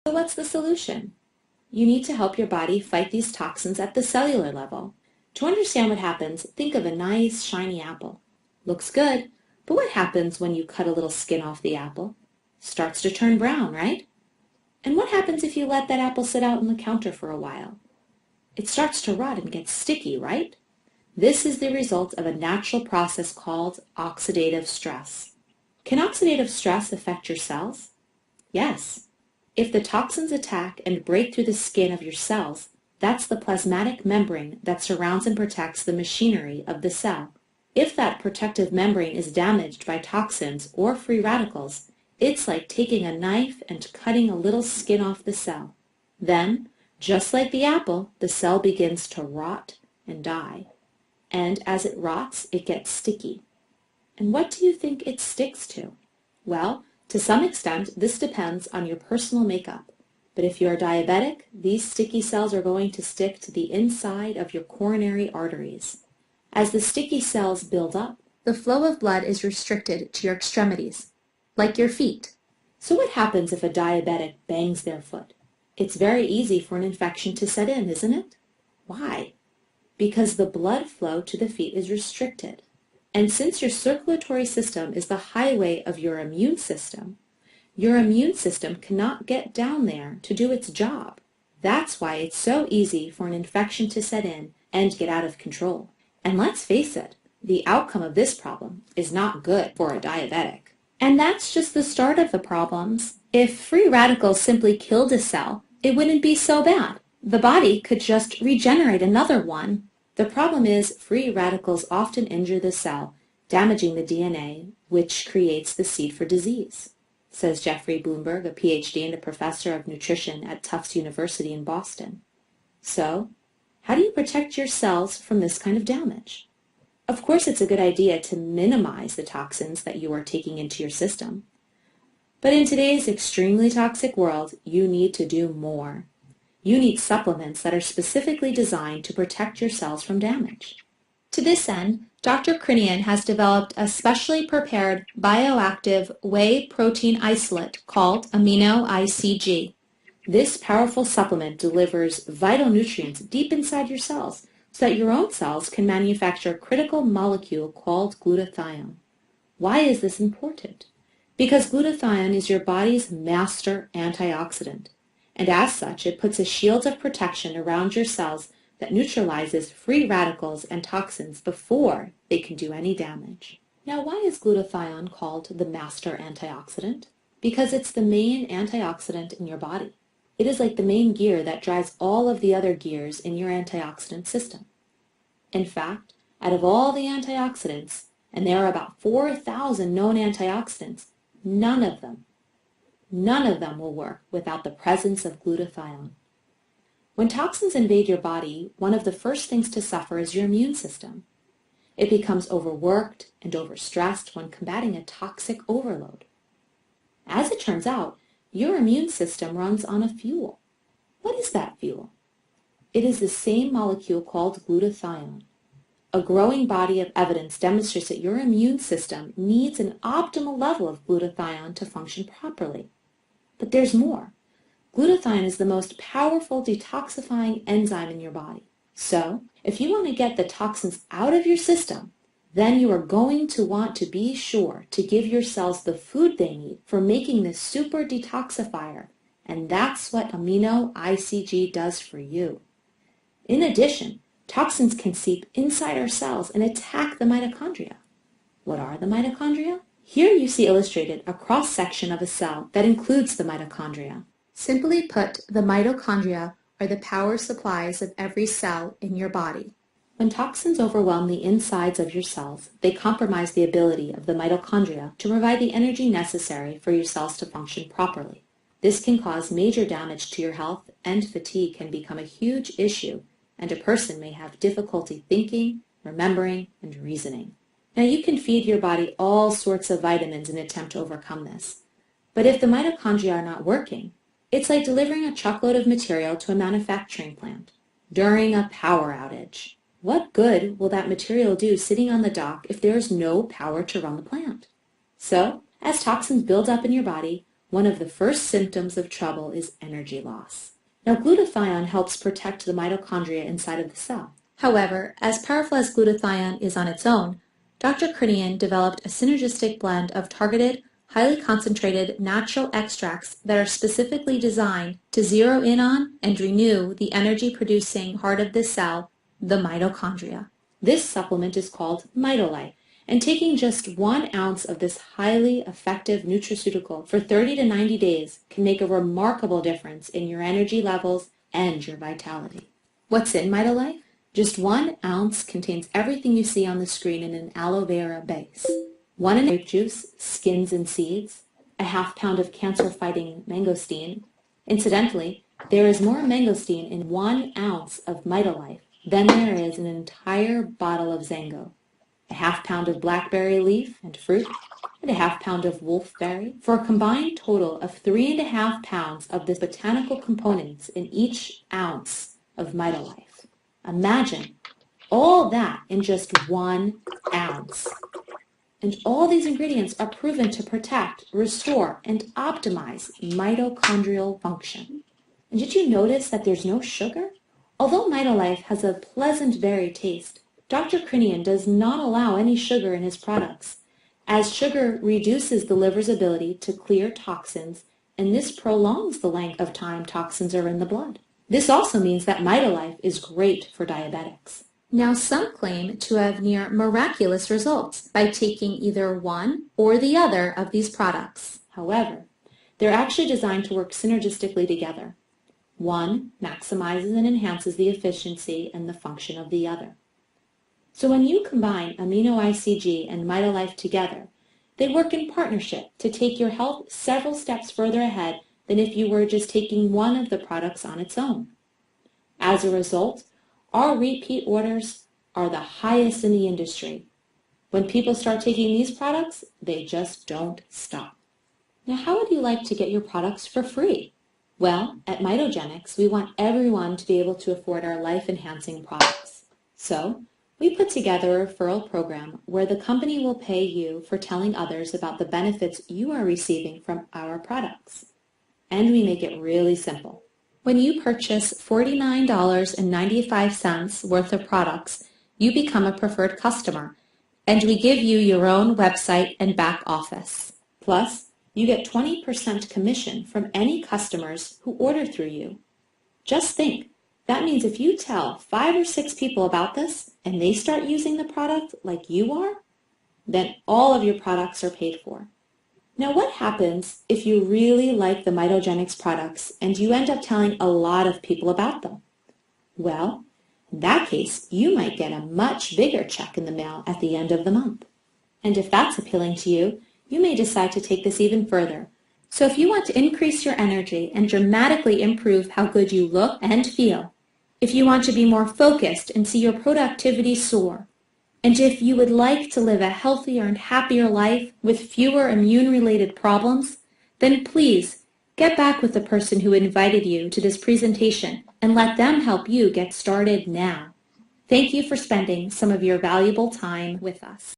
So what's the solution? You need to help your body fight these toxins at the cellular level. To understand what happens, think of a nice shiny apple. Looks good, but what happens when you cut a little skin off the apple? Starts to turn brown, right? And what happens if you let that apple sit out on the counter for a while? It starts to rot and get sticky, right? This is the result of a natural process called oxidative stress. Can oxidative stress affect your cells? Yes. If the toxins attack and break through the skin of your cells, that's the plasmatic membrane that surrounds and protects the machinery of the cell. If that protective membrane is damaged by toxins or free radicals, it's like taking a knife and cutting a little skin off the cell. Then, just like the apple, the cell begins to rot and die. And as it rots, it gets sticky. And what do you think it sticks to? Well, to some extent, this depends on your personal makeup. But if you're diabetic, these sticky cells are going to stick to the inside of your coronary arteries. As the sticky cells build up, the flow of blood is restricted to your extremities, like your feet. So what happens if a diabetic bangs their foot? It's very easy for an infection to set in, isn't it? Why? Because the blood flow to the feet is restricted. And since your circulatory system is the highway of your immune system cannot get down there to do its job. That's why it's so easy for an infection to set in and get out of control. And let's face it, the outcome of this problem is not good for a diabetic. And that's just the start of the problems. If free radicals simply killed a cell, it wouldn't be so bad. The body could just regenerate another one. The problem is free radicals often injure the cell, damaging the DNA, which creates the seed for disease, says Jeffrey Bloomberg, a PhD and a professor of nutrition at Tufts University in Boston. So, how do you protect your cells from this kind of damage? Of course, it's a good idea to minimize the toxins that you are taking into your system. But in today's extremely toxic world, you need to do more. You need supplements that are specifically designed to protect your cells from damage. To this end, Dr. Krinian has developed a specially prepared bioactive whey protein isolate called Amino ICG. This powerful supplement delivers vital nutrients deep inside your cells so that your own cells can manufacture a critical molecule called glutathione. Why is this important? Because glutathione is your body's master antioxidant. And as such, it puts a shield of protection around your cells that neutralizes free radicals and toxins before they can do any damage. Now, why is glutathione called the master antioxidant? Because it's the main antioxidant in your body. It is like the main gear that drives all of the other gears in your antioxidant system. In fact, out of all the antioxidants, and there are about 4,000 known antioxidants, none of them will work without the presence of glutathione. When toxins invade your body, one of the first things to suffer is your immune system. It becomes overworked and overstressed when combating a toxic overload. As it turns out, your immune system runs on a fuel. What is that fuel? It is the same molecule called glutathione. A growing body of evidence demonstrates that your immune system needs an optimal level of glutathione to function properly. But there's more. Glutathione is the most powerful detoxifying enzyme in your body. So, if you want to get the toxins out of your system, then you are going to want to be sure to give your cells the food they need for making this super detoxifier, and that's what Amino ICG does for you. In addition, toxins can seep inside our cells and attack the mitochondria. What are the mitochondria? Here you see illustrated a cross-section of a cell that includes the mitochondria. Simply put, the mitochondria are the power supplies of every cell in your body. When toxins overwhelm the insides of your cells, they compromise the ability of the mitochondria to provide the energy necessary for your cells to function properly. This can cause major damage to your health, and fatigue can become a huge issue, and a person may have difficulty thinking, remembering, and reasoning. Now, you can feed your body all sorts of vitamins in an attempt to overcome this. But if the mitochondria are not working, it's like delivering a truckload of material to a manufacturing plant during a power outage. What good will that material do sitting on the dock if there is no power to run the plant? So, as toxins build up in your body, one of the first symptoms of trouble is energy loss. Now, glutathione helps protect the mitochondria inside of the cell. However, as powerful as glutathione is on its own, Dr. Krinian developed a synergistic blend of targeted, highly concentrated natural extracts that are specifically designed to zero in on and renew the energy-producing heart of the cell, the mitochondria. This supplement is called MitoLife, and taking just 1 ounce of this highly effective nutraceutical for 30 to 90 days can make a remarkable difference in your energy levels and your vitality. What's in MitoLife? Just 1 ounce contains everything you see on the screen in an aloe vera base. 1 in grape juice, skins and seeds, a half pound of cancer-fighting mangosteen. Incidentally, there is more mangosteen in 1 ounce of MitoLife than there is in an entire bottle of Zango. A half pound of blackberry leaf and fruit, and a half pound of wolfberry, for a combined total of 3.5 pounds of the botanical components in each ounce of MitoLife. Imagine all that in just 1 ounce. And all these ingredients are proven to protect, restore, and optimize mitochondrial function. And did you notice that there's no sugar? Although MitoLife has a pleasant berry taste, Dr. Krinian does not allow any sugar in his products, as sugar reduces the liver's ability to clear toxins, and this prolongs the length of time toxins are in the blood. This also means that MitoLife is great for diabetics. Now, some claim to have near miraculous results by taking either one or the other of these products. However, they're actually designed to work synergistically together. One maximizes and enhances the efficiency and the function of the other. So when you combine Amino ICG and MitoLife together, they work in partnership to take your health several steps further ahead than if you were just taking one of the products on its own. As a result, our repeat orders are the highest in the industry. When people start taking these products, they just don't stop. Now, how would you like to get your products for free? Well, at Mitogenics, we want everyone to be able to afford our life-enhancing products. So, we put together a referral program where the company will pay you for telling others about the benefits you are receiving from our products. And we make it really simple. When you purchase $49.95 worth of products, you become a preferred customer, and we give you your own website and back office. Plus, you get 20% commission from any customers who order through you. Just think, that means if you tell 5 or 6 people about this and they start using the product like you are, then all of your products are paid for. Now, what happens if you really like the Mitogenics products and you end up telling a lot of people about them? Well, in that case, you might get a much bigger check in the mail at the end of the month. And if that's appealing to you, you may decide to take this even further. So if you want to increase your energy and dramatically improve how good you look and feel, if you want to be more focused and see your productivity soar, and if you would like to live a healthier and happier life with fewer immune-related problems, then please get back with the person who invited you to this presentation and let them help you get started now. Thank you for spending some of your valuable time with us.